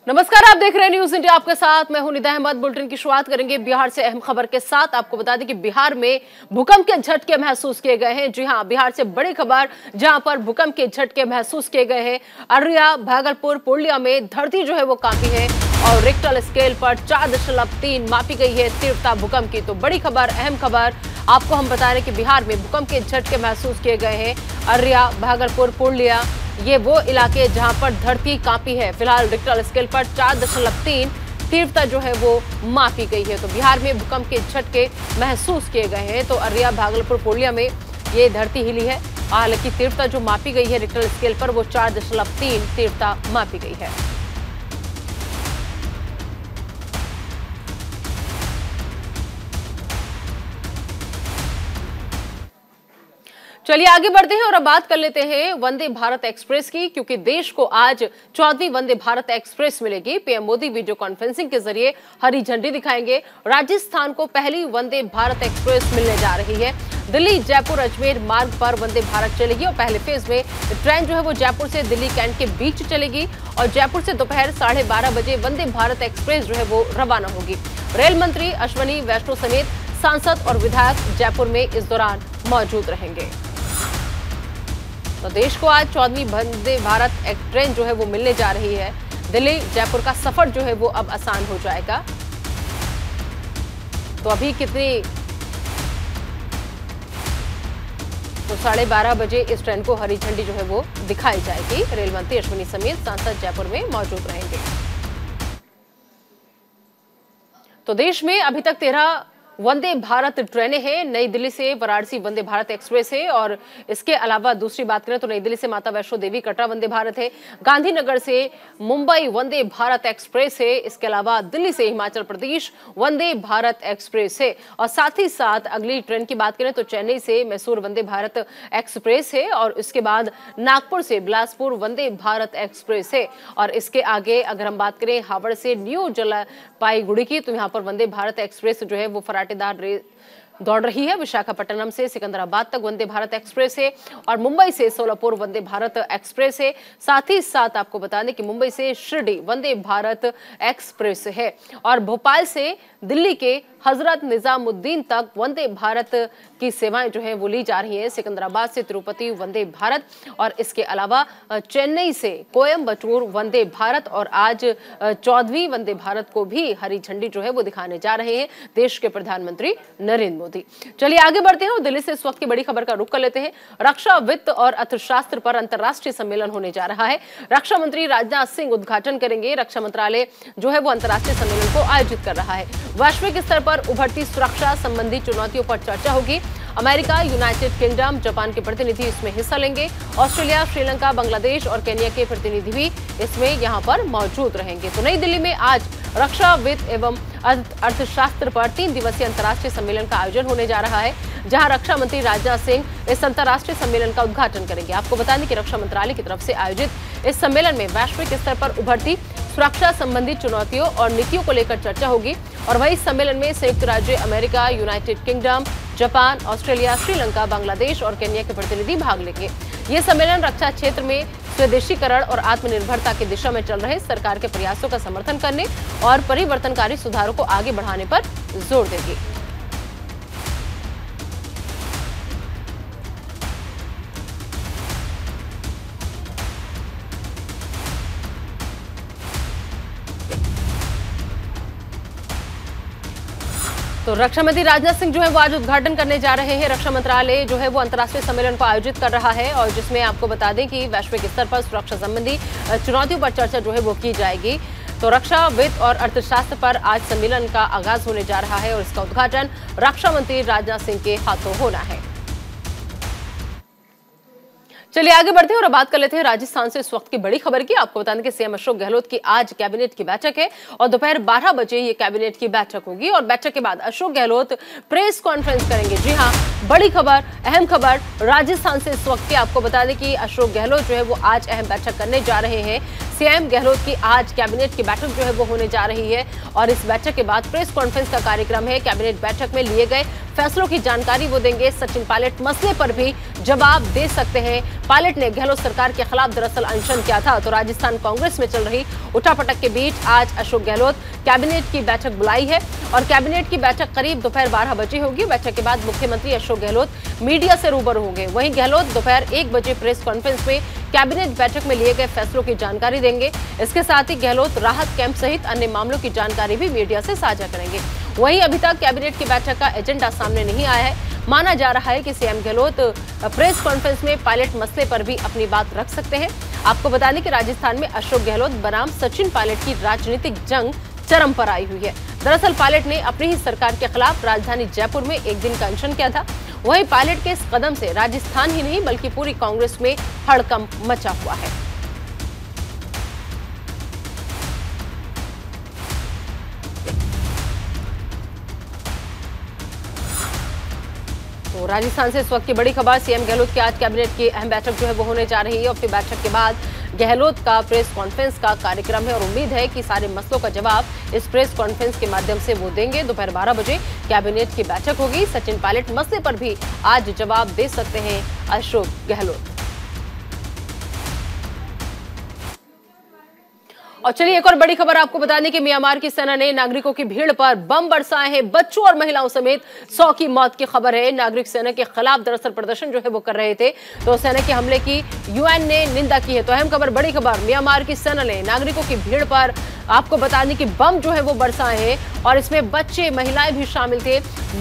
नमस्कार, आप देख रहे हैं न्यूज इंडिया। आपके साथ मैं हूं निदा अहमद। बुलेटिन की शुरुआत करेंगे बिहार से अहम खबर के साथ। आपको बता दें कि बिहार में भूकंप के झटके महसूस किए गए हैं। जी हां, बिहार से बड़ी खबर जहां पर भूकंप के झटके महसूस किए गए हैं। अररिया, भागलपुर, पूर्णिया में धरती जो है वो कांपी है और रिक्टर स्केल पर 4.3 मापी गई है तीव्रता भूकंप की। तो बड़ी खबर, अहम खबर आपको हम बता रहे हैं कि बिहार में भूकंप के झटके महसूस किए गए हैं। अररिया, भागलपुर, पूर्णिया ये वो इलाके जहां पर धरती कांपी है। फिलहाल रिक्टर स्केल पर 4.3 तीव्रता जो है वो मापी गई है। तो बिहार में भूकंप के झटके महसूस किए गए हैं। तो अररिया, भागलपुर, पूर्णिया में ये धरती हिली है। हालांकि तीव्रता जो मापी गई है रिक्टर स्केल पर वो 4.3 तीव्रता मापी गई है। चलिए आगे बढ़ते हैं और अब बात कर लेते हैं वंदे भारत एक्सप्रेस की, क्योंकि देश को आज 14वीं वंदे भारत एक्सप्रेस मिलेगी। पीएम मोदी वीडियो कॉन्फ्रेंसिंग के जरिए हरी झंडी दिखाएंगे। राजस्थान को पहली वंदे भारत एक्सप्रेस मिलने जा रही है। दिल्ली, जयपुर, अजमेर मार्ग पर वंदे भारत चलेगी और पहले फेज में ट्रेन जो है वो जयपुर से दिल्ली कैंट के बीच चलेगी और जयपुर से दोपहर 12:30 बजे वंदे भारत एक्सप्रेस जो है वो रवाना होगी। रेल मंत्री अश्विनी वैष्णव समेत सांसद और विधायक जयपुर में इस दौरान मौजूद रहेंगे। तो देश को आज 14वीं वंदे भारत ट्रेन जो है वो मिलने जा रही है। दिल्ली जयपुर का सफर जो है वो अब आसान हो जाएगा। तो अभी कितनी, तो 12:30 बजे इस ट्रेन को हरी झंडी जो है वो दिखाई जाएगी। रेल मंत्री अश्विनी समेत सांसद जयपुर में मौजूद रहेंगे। तो देश में अभी तक 13 वंदे भारत ट्रेनें हैं। नई दिल्ली से वाराणसी वंदे भारत एक्सप्रेस है और इसके अलावा दूसरी बात करें तो नई दिल्ली से माता वैष्णो देवी कटरा वंदे भारत है। गांधीनगर से मुंबई वंदे भारत एक्सप्रेस है। इसके अलावा दिल्ली से हिमाचल प्रदेश वंदे भारत एक्सप्रेस है और साथ ही साथ अगली ट्रेन की बात करें तो चेन्नई से मैसूर वंदे भारत एक्सप्रेस है और इसके बाद नागपुर से बिलासपुर वंदे भारत एक्सप्रेस है। और इसके आगे अगर हम बात करें हावड़ से न्यू जलपाईगुड़ी की, तो यहाँ पर वंदे भारत एक्सप्रेस जो है वो फराटेदार दौड़ रही है। विशाखापट्टनम से सिकंदराबाद तक वंदे भारत एक्सप्रेस है और मुंबई से सोलापुर वंदे भारत एक्सप्रेस है। साथ ही साथ आपको बता दें कि मुंबई से शिरडी वंदे भारत एक्सप्रेस है और भोपाल से दिल्ली के हजरत निजामुद्दीन तक वंदे भारत की सेवाएं जो है वो ली जा रही है। सिकंदराबाद से तिरुपति वंदे भारत और इसके अलावा चेन्नई से कोयम्बटूर वंदे भारत और आज 14वीं वंदे भारत को भी हरी झंडी जो है वो दिखाने जा रहे हैं देश के प्रधानमंत्री नरेंद्र मोदी। चलिए आगे बढ़ते हैं और दिल्ली से इस वक्त की बड़ी खबर का रुख कर लेते हैं। रक्षा, वित्त और अर्थशास्त्र पर अंतर्राष्ट्रीय सम्मेलन होने जा रहा है। रक्षा मंत्री राजनाथ सिंह उद्घाटन करेंगे। रक्षा मंत्रालय जो है वो अंतर्राष्ट्रीय सम्मेलन को आयोजित कर रहा है। वैश्विक स्तर पर उभरती सुरक्षा संबंधी चुनौतियों पर चर्चा होगी। अमेरिका, यूनाइटेड किंगडम, जापान के प्रतिनिधि इसमें हिस्सा लेंगे। ऑस्ट्रेलिया, श्रीलंका, बांग्लादेश और केन्या के प्रतिनिधि भी इसमें यहां पर मौजूद रहेंगे। तो नई दिल्ली में आज रक्षा, वित्त एवं अर्थशास्त्र पर 3 दिवसीय अंतर्राष्ट्रीय सम्मेलन का आयोजन होने जा रहा है, जहां रक्षा मंत्री राजनाथ सिंह इस अंतर्राष्ट्रीय सम्मेलन का उद्घाटन करेंगे। आपको बता दें कि रक्षा मंत्रालय की तरफ से आयोजित इस सम्मेलन में वैश्विक स्तर पर उभरती सुरक्षा संबंधी चुनौतियों और नीतियों को लेकर चर्चा होगी और वही सम्मेलन में संयुक्त राज्य America, United kingdom, Japan, Australia, Sri Lanka, Bangladesh और केन्या के प्रतिनिधि भाग लेंगे। ये सम्मेलन रक्षा क्षेत्र में स्वदेशीकरण और आत्मनिर्भरता की दिशा में चल रहे सरकार के प्रयासों का समर्थन करने और परिवर्तनकारी सुधारों को आगे बढ़ाने पर जोर देगी। तो रक्षा मंत्री राजनाथ सिंह जो है वो आज उद्घाटन करने जा रहे हैं। रक्षा मंत्रालय जो है वो अंतर्राष्ट्रीय सम्मेलन को आयोजित कर रहा है और जिसमें आपको बता दें कि वैश्विक स्तर पर सुरक्षा संबंधी चुनौतियों पर चर्चा जो है वो की जाएगी। तो रक्षा, वित्त और अर्थशास्त्र पर आज सम्मेलन का आगाज होने जा रहा है और इसका उद्घाटन रक्षा मंत्री राजनाथ सिंह के हाथों होना है। चलिए आगे बढ़ते हैं और बात कर लेते हैं राजस्थान से इस वक्त की बड़ी खबर की। आपको बता दें कि सीएम अशोक गहलोत की आज कैबिनेट की बैठक है और दोपहर 12 बजे ये कैबिनेट की बैठक होगी और बैठक के बाद अशोक गहलोत प्रेस कॉन्फ्रेंस करेंगे। जी हां, बड़ी खबर, अहम खबर राजस्थान से इस वक्त की। आपको बता दें कि अशोक गहलोत जो है वो आज अहम बैठक करने जा रहे हैं। सीएम गहलोत की आज कैबिनेट की बैठक जो है वो होने जा रही है और इस बैठक के बाद प्रेस कॉन्फ्रेंस का कार्यक्रम है। कैबिनेट बैठक में लिए गए फैसलों की जानकारी वो देंगे। सचिन पायलट मसले पर भी जवाब दे सकते हैं। पायलट ने गहलोत सरकार के खिलाफ दरअसल अनशन किया था, तो राजस्थान कांग्रेस में चल रही उठापटक के बीच आज अशोक गहलोत कैबिनेट की बैठक बुलाई है और कैबिनेट की बैठक करीब दोपहर 12 बजे होगी। बैठक के बाद मुख्यमंत्री अशोक गहलोत मीडिया से रूबरू होंगे। वहीं गहलोत दोपहर 1 बजे प्रेस कॉन्फ्रेंस में कैबिनेट बैठक में लिए गए फैसलों की जानकारी देंगे। इसके साथ ही गहलोत राहत कैंप सहित अन्य मामलों की जानकारी भी मीडिया से साझा करेंगे। वहीं अभी तक कैबिनेट की बैठक का एजेंडा सामने नहीं आया है। माना जा रहा है कि सीएम गहलोत प्रेस कॉन्फ्रेंस में पायलट मसले पर भी अपनी बात रख सकते हैं। आपको बता दें कि राजस्थान में अशोक गहलोत बनाम सचिन पायलट की राजनीतिक जंग चरम पर आई हुई है। दरअसल पायलट ने अपनी ही सरकार के खिलाफ राजधानी जयपुर में एक दिन का अनशन किया था। वहीं पायलट के इस कदम से राजस्थान ही नहीं बल्कि पूरी कांग्रेस में हड़कंप मचा हुआ है। तो राजस्थान से इस वक्त की बड़ी खबर, सीएम गहलोत की आज कैबिनेट की अहम बैठक जो है वो होने जा रही है और फिर बैठक के बाद गहलोत का प्रेस कॉन्फ्रेंस का कार्यक्रम है और उम्मीद है कि सारे मसलों का जवाब इस प्रेस कॉन्फ्रेंस के माध्यम से वो देंगे। दोपहर 12 बजे कैबिनेट की बैठक होगी। सचिन पायलट मसले पर भी आज जवाब दे सकते हैं अशोक गहलोत। और चलिए एक और बड़ी खबर आपको बता दें कि म्यांमार की सेना ने नागरिकों की भीड़ पर बम बरसाए हैं। बच्चों और महिलाओं समेत 100 की मौत की खबर है। नागरिक सेना के खिलाफ दरअसल प्रदर्शन जो है वो कर रहे थे, तो सेना के हमले की यूएन ने निंदा की है। तो अहम खबर, बड़ी खबर, म्यांमार की सेना ने नागरिकों की भीड़ पर आपको बता दें कि बम जो है वो बरसाए हैं और इसमें बच्चे महिलाएं भी शामिल थे।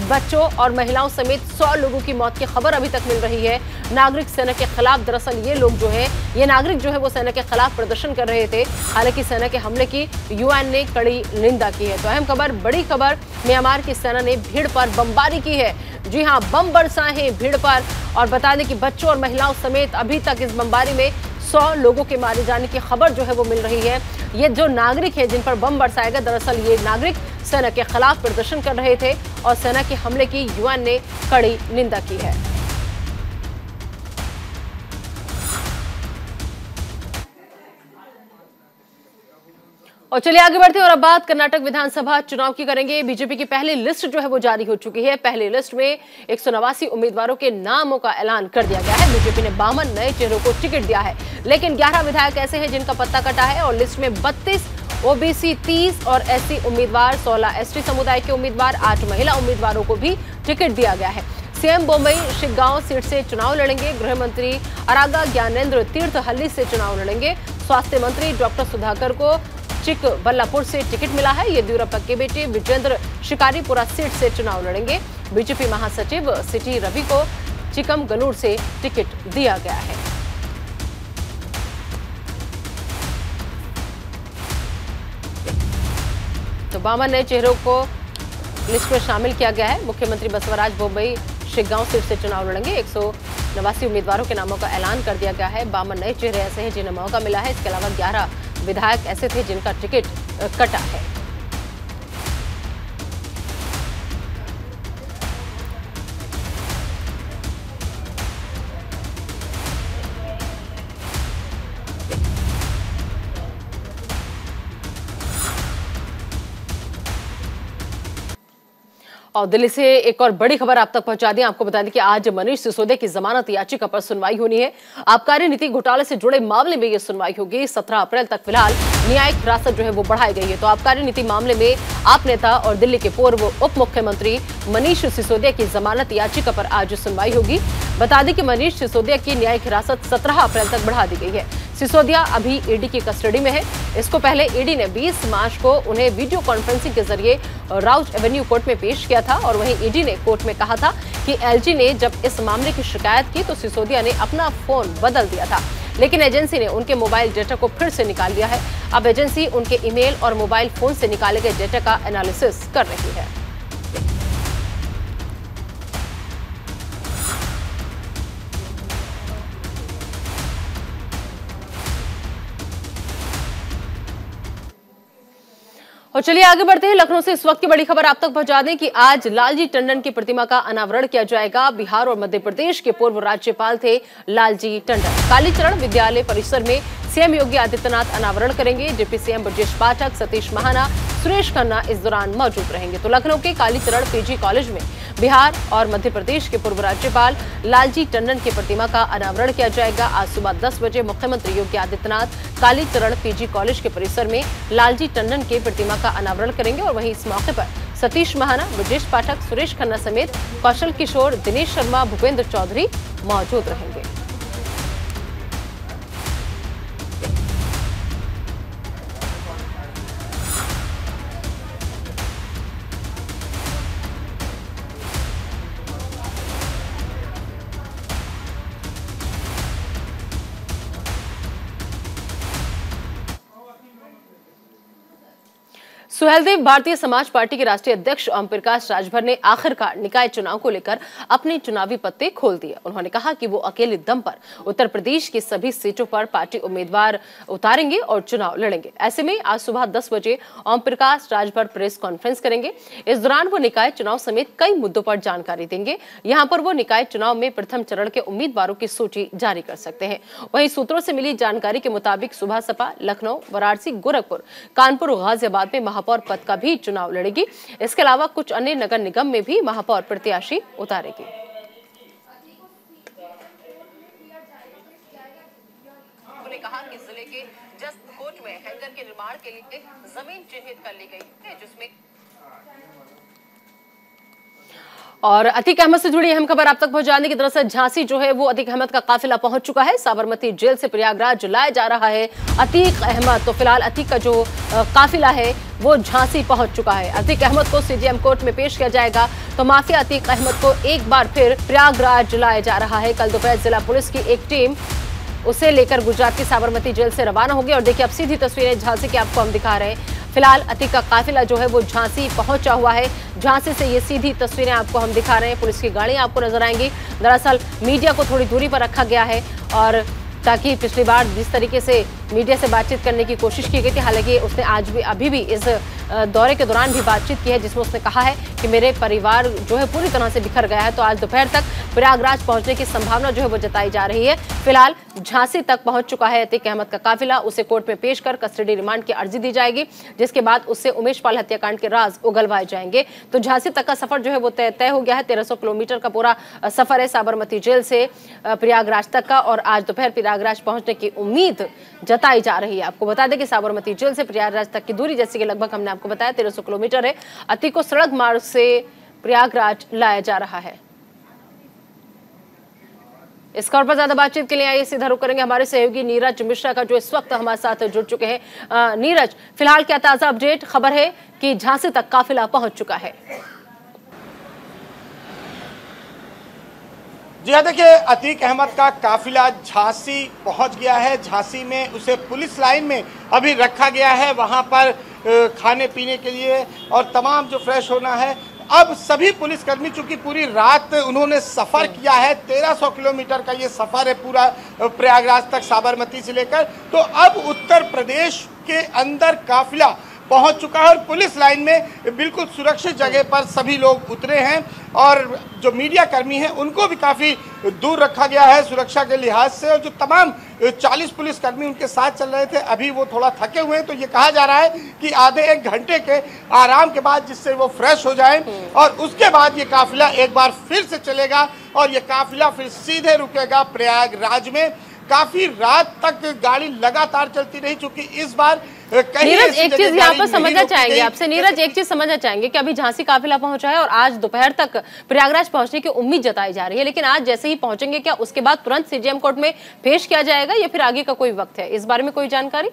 बच्चों और महिलाओं समेत 100 लोगों की मौत की खबर अभी तक मिल रही है। नागरिक सेना के खिलाफ दरअसल ये लोग जो है, ये नागरिक जो है वो सेना के खिलाफ प्रदर्शन कर रहे थे। हालांकि सेना के हमले की यूएन ने कड़ी निंदा की है। तो अहम खबर, बड़ी खबर, म्यांमार की सेना ने भीड़ पर बमबारी की है। जी हां, बम बरसाए हैं भीड़ पर और बता दें कि बच्चों और महिलाओं समेत अभी तक इस बमबारी में 100 लोगों के मारे जाने की खबर जो है वो मिल रही है। ये जो नागरिक है जिन पर बम बरसाया गया, दरअसल ये नागरिक सेना के खिलाफ प्रदर्शन कर रहे थे और सेना के हमले की यूएन ने कड़ी निंदा की है। और चलिए आगे बढ़ते हैं और अब बात कर्नाटक विधानसभा चुनाव की करेंगे। बीजेपी की पहली लिस्ट जो है वो जारी हो चुकी है। पहली लिस्ट में 189 उम्मीदवारों के नामों का ऐलान कर दिया गया है। बीजेपी ने 52 नए चेहरों को टिकट दिया है, लेकिन 11 विधायक ऐसे हैं जिनका पत्ता कटा है और लिस्ट में 32 ओबीसी, 30 और एससी उम्मीदवार, 16 एसटी समुदाय के उम्मीदवार, 8 महिला उम्मीदवारों को भी टिकट दिया गया है। सीएम बम्बई शिग्गांव सीट से चुनाव लड़ेंगे। गृह मंत्री अरागा ज्ञानेंद्र तीर्थहल्ली से चुनाव लड़ेंगे। स्वास्थ्य मंत्री डॉक्टर सुधाकर को चिकबल्लापुर से टिकट मिला है। येदियुरप्पा के बेटे विजेंद्र शिकारीपुरा सीट से चुनाव लड़ेंगे। बीजेपी महासचिव सिटी रवि को चिकमगलूर से टिकट दिया गया है। तो 52 नए चेहरों को लिस्ट में शामिल किया गया है। मुख्यमंत्री बसवराज बोम्बई शिग्गांव सीट से चुनाव लड़ेंगे। 189 उम्मीदवारों के नामों का ऐलान कर दिया गया है। 52 नए चेहरे ऐसे हैं जिन्हें मौका मिला है। इसके अलावा 11 विधायक ऐसे थे जिनका टिकट कटा है। और दिल्ली से एक और बड़ी खबर आप तक पहुंचा दी। आपको बता दें कि आज मनीष सिसोदिया की जमानत याचिका पर सुनवाई होनी है। आबकारी नीति घोटाले से जुड़े मामले में यह सुनवाई होगी। 17 अप्रैल तक फिलहाल न्यायिक हिरासत जो है वो बढ़ाई गई है। तो आबकारी नीति मामले में आप नेता और दिल्ली के पूर्व उप मुख्यमंत्री मनीष सिसोदिया की जमानत याचिका पर आज सुनवाई होगी। बता दें कि मनीष सिसोदिया की न्यायिक हिरासत 17 अप्रैल तक बढ़ा दी गई है। सिसोदिया अभी ईडी की कस्टडी में है। इसको पहले ईडी ने 20 मार्च को उन्हें वीडियो कॉन्फ्रेंसिंग के जरिए राउज एवेन्यू कोर्ट में पेश किया था और वहीं ईडी ने कोर्ट में कहा था कि एलजी ने जब इस मामले की शिकायत की तो सिसोदिया ने अपना फोन बदल दिया था, लेकिन एजेंसी ने उनके मोबाइल डेटा को फिर से निकाल लिया है। अब एजेंसी उनके ईमेल और मोबाइल फोन से निकाले गए डेटा का एनालिसिस कर रही है। और चलिए आगे बढ़ते हैं। लखनऊ से इस वक्त की बड़ी खबर आप तक पहुंचा दें कि आज लालजी टंडन की प्रतिमा का अनावरण किया जाएगा। बिहार और मध्य प्रदेश के पूर्व राज्यपाल थे लालजी टंडन। कालीचरण विद्यालय परिसर में सीएम योगी आदित्यनाथ अनावरण करेंगे। डिप्टी सीएम ब्रजेश पाठक, सतीश महाना, सुरेश खन्ना इस दौरान मौजूद रहेंगे। तो लखनऊ के कालीचरण पीजी कॉलेज में बिहार और मध्य प्रदेश के पूर्व राज्यपाल लालजी टंडन की प्रतिमा का अनावरण किया जाएगा। आज सुबह 10 बजे मुख्यमंत्री योगी आदित्यनाथ कालीचरण पीजी कॉलेज के परिसर में लालजी टंडन की प्रतिमा का अनावरण करेंगे और वहीं इस मौके पर सतीश महाना, ब्रजेश पाठक, सुरेश खन्ना समेत कौशल किशोर, दिनेश शर्मा, भूपेंद्र चौधरी मौजूद रहेंगे। सुहेलदेव भारतीय समाज पार्टी के राष्ट्रीय अध्यक्ष ओम प्रकाश राजभर ने आखिरकार निकाय चुनाव को लेकर अपने चुनावी पत्ते खोल दिए। उन्होंने कहा कि वो अकेले दम पर उत्तर प्रदेश की सभी सीटों पर पार्टी उम्मीदवार उतारेंगे और चुनाव लड़ेंगे। ऐसे में आज सुबह 10 बजे ओम प्रकाश राजभर प्रेस कॉन्फ्रेंस करेंगे। इस दौरान वो निकाय चुनाव समेत कई मुद्दों पर जानकारी देंगे। यहाँ पर वो निकाय चुनाव में प्रथम चरण के उम्मीदवारों की सूची जारी कर सकते हैं। वहीं सूत्रों से मिली जानकारी के मुताबिक सुबह सपा लखनऊ, वाराणसी, गोरखपुर, कानपुर, गाजियाबाद में महापौर पद का भी चुनाव लड़ेगी। इसके अलावा कुछ अन्य नगर निगम में भी महापौर प्रत्याशी उतारेगी। उन्होंने कहा कि जिले के जसकोट में हैंगर के निर्माण के लिए जमीन चिन्हित कर ली गई है, जिसमें और अतीक अहमद से जुड़ी अहम खबर आप तक पहुंचाने की दरअसल झांसी जो है वो अतीक अहमद का काफिला पहुंच चुका है। साबरमती जेल से प्रयागराज लाया जा रहा है अतीक अहमद। तो फिलहाल अतीक का जो काफिला है वो झांसी पहुंच चुका है। अतीक अहमद को सीजेएम कोर्ट में पेश किया जाएगा। तो माफिया अतीक अहमद को एक बार फिर प्रयागराज लाया जा रहा है। कल दोपहर जिला पुलिस की एक टीम उसे लेकर गुजरात की साबरमती जेल से रवाना होगी। और देखिए अब सीधी तस्वीरें झांसी की आपको हम दिखा रहे हैं। फिलहाल अतीक का काफिला जो है वो झांसी पहुंचा हुआ है। झांसी से ये सीधी तस्वीरें आपको हम दिखा रहे हैं। पुलिस की गाड़ियां आपको नजर आएंगी। दरअसल मीडिया को थोड़ी दूरी पर रखा गया है और ताकि पिछली बार जिस तरीके से मीडिया से बातचीत करने की कोशिश की गई थी, हालांकि उसने आज भी अभी भी इस दौरे के दौरान भी बातचीत की है, जिसमें उसने कहा है कि मेरे परिवार जो है पूरी तरह से बिखर गया है। तो आज दोपहर तक प्रयागराज पहुंचने की संभावना जो है वो जताई जा रही है। फिलहाल झांसी तक पहुंच चुका है अतीक अहमद का काफिला। उसे कोर्ट में पेश कर कस्टडी रिमांड की अर्जी दी जाएगी, जिसके बाद उससे उमेश पाल हत्याकांड के राज उगलवाए जाएंगे। तो झांसी तक का सफर जो है वो तय हो गया है। 1300 किलोमीटर का पूरा सफर है साबरमती जेल से प्रयागराज तक का। और आज दोपहर प्रयागराज पहुंचने की उम्मीद जताई जा रही है। आपको बता दें कि साबरमती जेल से प्रयागराज तक की दूरी जैसे कि लगभग हमने आपको बताया 1300 किलोमीटर है। अतीक को सड़क मार्ग से प्रयागराज लाया जा रहा है। इस खबर पर ज्यादा बातचीत के लिए आइए सीधा रुख करेंगे हमारे सहयोगी नीरज मिश्रा का, जो इस वक्त हमारे साथ जुड़ चुके हैं। नीरज, फिलहाल क्या ताजा अपडेट खबर है कि झांसी तक काफिला पहुंच चुका है? जी हाँ, देखिए अतीक अहमद का काफिला झांसी पहुंच गया है। झांसी में उसे पुलिस लाइन में अभी रखा गया है, वहां पर खाने पीने के लिए और तमाम जो फ्रेश होना है। अब सभी पुलिसकर्मी, चूंकि पूरी रात उन्होंने सफर किया है, 1300 किलोमीटर का ये सफर है पूरा प्रयागराज तक साबरमती से लेकर, तो अब उत्तर प्रदेश के अंदर काफिला पहुंच चुका है और पुलिस लाइन में बिल्कुल सुरक्षित जगह पर सभी लोग उतरे हैं। और जो मीडिया कर्मी हैं उनको भी काफ़ी दूर रखा गया है सुरक्षा के लिहाज से। और जो तमाम 40 पुलिसकर्मी उनके साथ चल रहे थे, अभी वो थोड़ा थके हुए हैं। तो ये कहा जा रहा है कि आधे एक घंटे के आराम के बाद, जिससे वो फ्रेश हो जाएं, और उसके बाद ये काफिला एक बार फिर से चलेगा और ये काफिला फिर सीधे रुकेगा प्रयागराज में। काफी रात तक गाड़ी लगातार चलती रही, चूंकि इस बार नीरज एक चीज यहाँ पर समझना चाहेंगे आपसे। नीरज एक चीज समझना चाहेंगे कि अभी झांसी काफिला पहुंचा है और आज दोपहर तक प्रयागराज पहुंचने की उम्मीद जताई जा रही है, लेकिन आज जैसे ही पहुंचेंगे क्या उसके बाद तुरंत सीजेएम कोर्ट में पेश किया जाएगा या फिर आगे का कोई वक्त है? इस बारे में कोई जानकारी?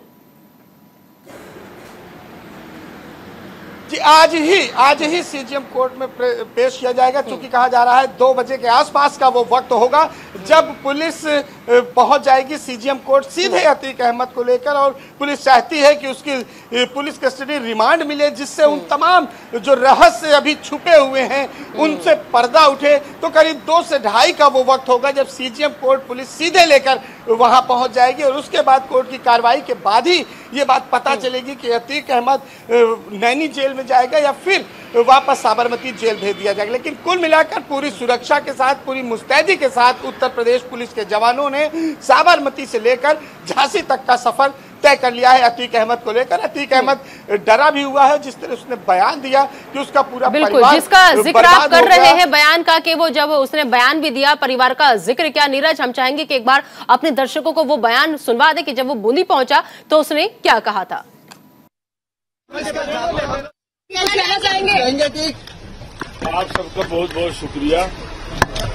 जी आज ही सीजेएम कोर्ट में पेश किया जाएगा, क्योंकि कहा जा रहा है 2 बजे के आसपास का वो वक्त होगा जब पुलिस पहुंच जाएगी सीजेएम कोर्ट सीधे अतीक अहमद को लेकर। और पुलिस चाहती है कि उसकी पुलिस कस्टडी रिमांड मिले, जिससे उन तमाम जो रहस्य अभी छुपे हुए हैं उनसे पर्दा उठे, तो करीब 2 से 2.5 का वो वक्त होगा जब सीजीएम कोर्ट पुलिस सीधे लेकर वहां पहुंच जाएगी और उसके बाद कोर्ट की कार्रवाई के बाद ही ये बात पता चलेगी कि अतीक अहमद नैनी जेल में जाएगा या फिर वापस साबरमती जेल भेज दिया जाएगा। लेकिन कुल मिलाकर पूरी सुरक्षा के साथ, पूरी मुस्तैदी के साथ उत्तर प्रदेश पुलिस के जवानों ने साबरमती से लेकर झांसी तक का सफर तय कर लिया है अतीक अहमद को लेकर। अतीक अहमद डरा भी हुआ है, जिस तरह उसने बयान दिया कि उसका पूरा परिवार जिसका जिक्र आप कर रहे हैं बयान का, कि वो जब उसने बयान भी दिया परिवार का जिक्र किया। नीरज, हम चाहेंगे कि एक बार अपने दर्शकों को वो बयान सुनवा दे कि जब वो बूंदी पहुंचा तो उसने क्या कहा था। आप सबका बहुत बहुत शुक्रिया।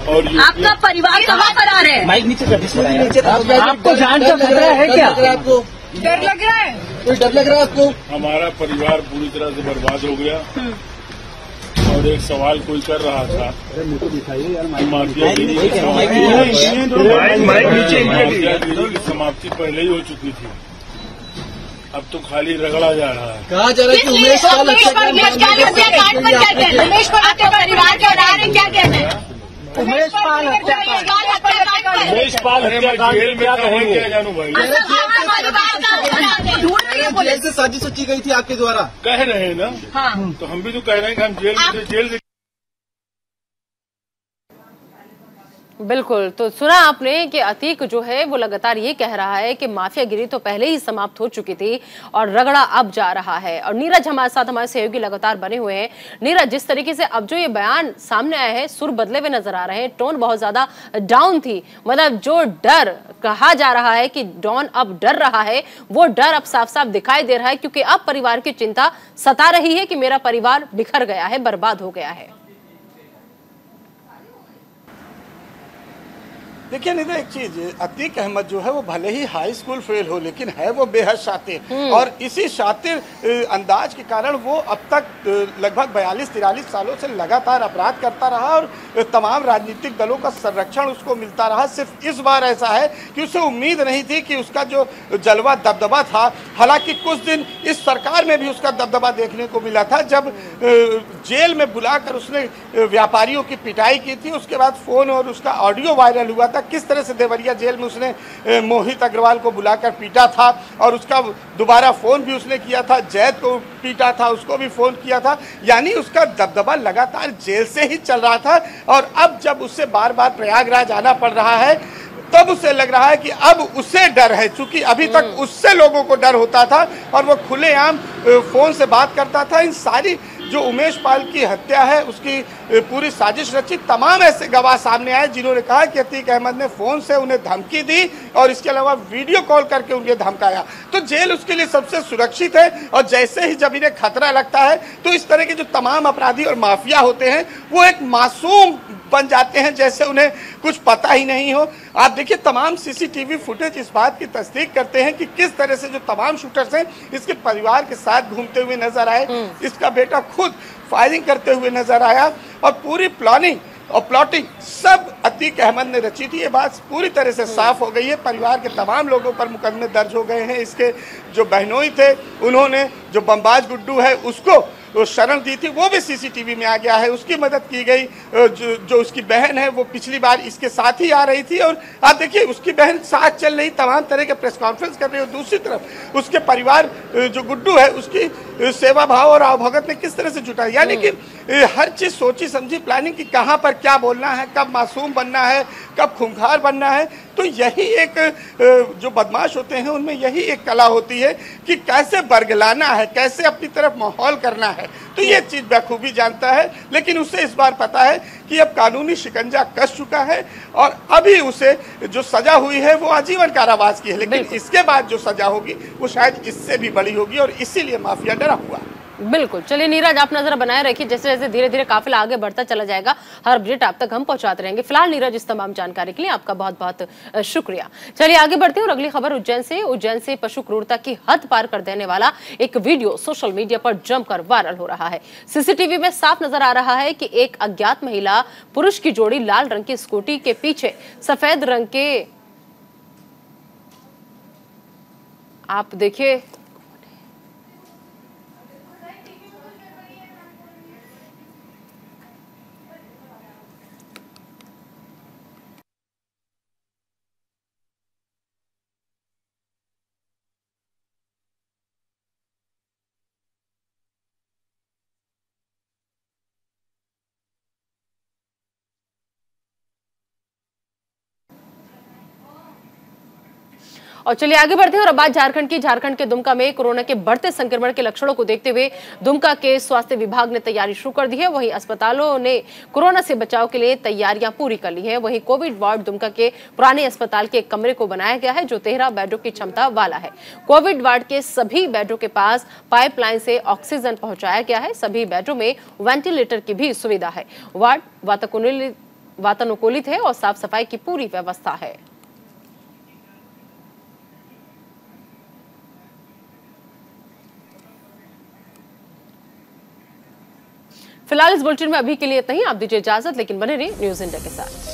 और आपका परिवार कहाँ पर आ रहे हैं? माइक नीचे आपको जान का खतरा है क्या? आपको डर लग रहा है? कोई डर लग रहा है आपको? हमारा परिवार पूरी तरह से बर्बाद हो गया। और एक सवाल कोई कर रहा था, माफियागिरी की समाप्ति पहले ही हो चुकी थी, अब तो खाली रगड़ा जा रहा है। कहा जा रहा है कि उमेश पाल हत्याकांड जेल में क्या जानू भाई, जेल से साजिश की गई थी आपके द्वारा, कह रहे हैं ना। हाँ। तो हम भी तो कह रहे हैं कि हम जेल से बिल्कुल। तो सुना आपने कि अतीक जो है वो लगातार ये कह रहा है कि माफियागिरी तो पहले ही समाप्त हो चुकी थी और रगड़ा अब जा रहा है। और नीरज हमारे साथ, हमारे सहयोगी लगातार बने हुए हैं। नीरज, जिस तरीके से अब जो ये बयान सामने आए हैं, सुर बदले हुए नजर आ रहे हैं, टोन बहुत ज्यादा डाउन थी। मतलब जो डर कहा जा रहा है कि डॉन अब डर रहा है, वो डर अब साफ साफ दिखाई दे रहा है, क्योंकि अब परिवार की चिंता सता रही है कि मेरा परिवार बिखर गया है, बर्बाद हो गया है। देखिए नहीं तो एक चीज, अतीक अहमद जो है वो भले ही हाई स्कूल फेल हो, लेकिन है वो बेहद शातिर। और इसी शातिर अंदाज के कारण वो अब तक लगभग 42-43 सालों से लगातार अपराध करता रहा और तमाम राजनीतिक दलों का संरक्षण उसको मिलता रहा। सिर्फ इस बार ऐसा है कि उसे उम्मीद नहीं थी कि उसका जो जलवा दबदबा था, हालांकि कुछ दिन इस सरकार में भी उसका दबदबा देखने को मिला था, जब जेल में बुलाकर उसने व्यापारियों की पिटाई की थी। उसके बाद फोन और उसका ऑडियो वायरल हुआ था, किस तरह से देवरिया जेल में उसने मोहित अग्रवाल को बुलाकर पीटा था और उसका दोबारा फोन भी उसने किया था, जैद को पीटा था, उसको भी फोन किया था। यानी उसका दबदबा लगातार जेल से ही चल रहा था। और अब जब उससे बार बार प्रयागराज आना पड़ रहा है, तब उसे लग रहा है कि अब उसे डर है, क्योंकि अभी तक उससे लोगों को डर होता था और वो खुलेआम फोन से बात करता था। इन सारी जो उमेश पाल की हत्या है उसकी पूरी साजिश रची, तमाम ऐसे गवाह सामने आए जिन्होंने कहा कि अतीक अहमद ने फोन से उन्हें धमकी दी और इसके अलावा वीडियो कॉल करके उन्हें धमकाया। तो जेल उसके लिए सबसे सुरक्षित है। और जैसे ही जब इन्हें खतरा लगता है तो इस तरह के जो तमाम अपराधी और माफिया होते हैं वो एक मासूम बन जाते हैं, जैसे उन्हें कुछ पता ही नहीं हो। आप देखिए तमाम सीसीटीवी फुटेज इस बात की तस्दीक करते हैं कि किस तरह से जो तमाम शूटर्स हैं इसके परिवार के साथ घूमते हुए नजर आए, इसका बेटा खुद फायरिंग करते हुए नजर आया और पूरी प्लानिंग और प्लॉटिंग सब अतीक अहमद ने रची थी। ये बात पूरी तरह से साफ हो गई है। परिवार के तमाम लोगों पर मुकदमे दर्ज हो गए हैं। इसके जो बहनोई थे उन्होंने जो बमबाज गुड्डू है उसको शरण दी थी, वो भी सीसीटीवी में आ गया है, उसकी मदद की गई। जो उसकी बहन है वो पिछली बार इसके साथ ही आ रही थी और आप देखिए उसकी बहन साथ चल रही, तमाम तरह के प्रेस कॉन्फ्रेंस कर रही है। दूसरी तरफ उसके परिवार जो गुड्डू है उसकी सेवा भाव और आवभगत ने किस तरह से जुटाई। यानी कि हर चीज सोची समझी प्लानिंग की, कहाँ पर क्या बोलना है, कब मासूम बनना है, कब खूंखार बनना है। तो यही एक जो बदमाश होते हैं उनमें यही एक कला होती है कि कैसे बरगलाना है, कैसे अपनी तरफ माहौल करना है। तो ये चीज बखूबी जानता है, लेकिन उसे इस बार पता है कि अब कानूनी शिकंजा कस चुका है और अभी उसे जो सजा हुई है वो आजीवन कारावास की है, लेकिन इसके बाद जो सजा होगी वो शायद इससे भी बड़ी होगी और इसीलिए माफिया डरा हुआ है। बिल्कुल। चलिए नीरज, आप नजर बनाए रखिए, जैसे जैसे धीरे धीरे काफिला आगे बढ़ता चला जाएगा हर अपडेट आप तक हम पहुंचाते रहेंगे। फिलहाल नीरज इस तमाम जानकारी के लिए आपका बहुत बहुत शुक्रिया। चलिए आगे बढ़ते हैं और अगली खबर उज्जैन से पशु क्रूरता की हद पार कर देने वाला एक वीडियो सोशल मीडिया पर जमकर वायरल हो रहा है। सीसीटीवी में साफ नजर आ रहा है कि एक अज्ञात महिला पुरुष की जोड़ी लाल रंग की स्कूटी के पीछे सफेद रंग के, आप देखिए और चलिए आगे बढ़ते हैं और अब बात झारखंड की। झारखंड के दुमका में कोरोना के बढ़ते संक्रमण के लक्षणों को देखते हुए दुमका के स्वास्थ्य विभाग ने तैयारी शुरू कर दी है। वहीं अस्पतालों ने कोरोना से बचाव के लिए तैयारियां पूरी कर ली है। वहीं कोविड वार्ड दुमका के पुराने अस्पताल के एक कमरे को बनाया गया है जो 13 बेडों की क्षमता वाला है। कोविड वार्ड के सभी बेडों के पास पाइपलाइन से ऑक्सीजन पहुंचाया गया है। सभी बेडों में वेंटिलेटर की भी सुविधा है। वार्ड वातानुकूलित है और साफ सफाई की पूरी व्यवस्था है। फिलहाल इस बुलेटिन में अभी के लिए इतना ही। आप दीजिए इजाजत, लेकिन बने रहिए न्यूज़ इंडिया के साथ।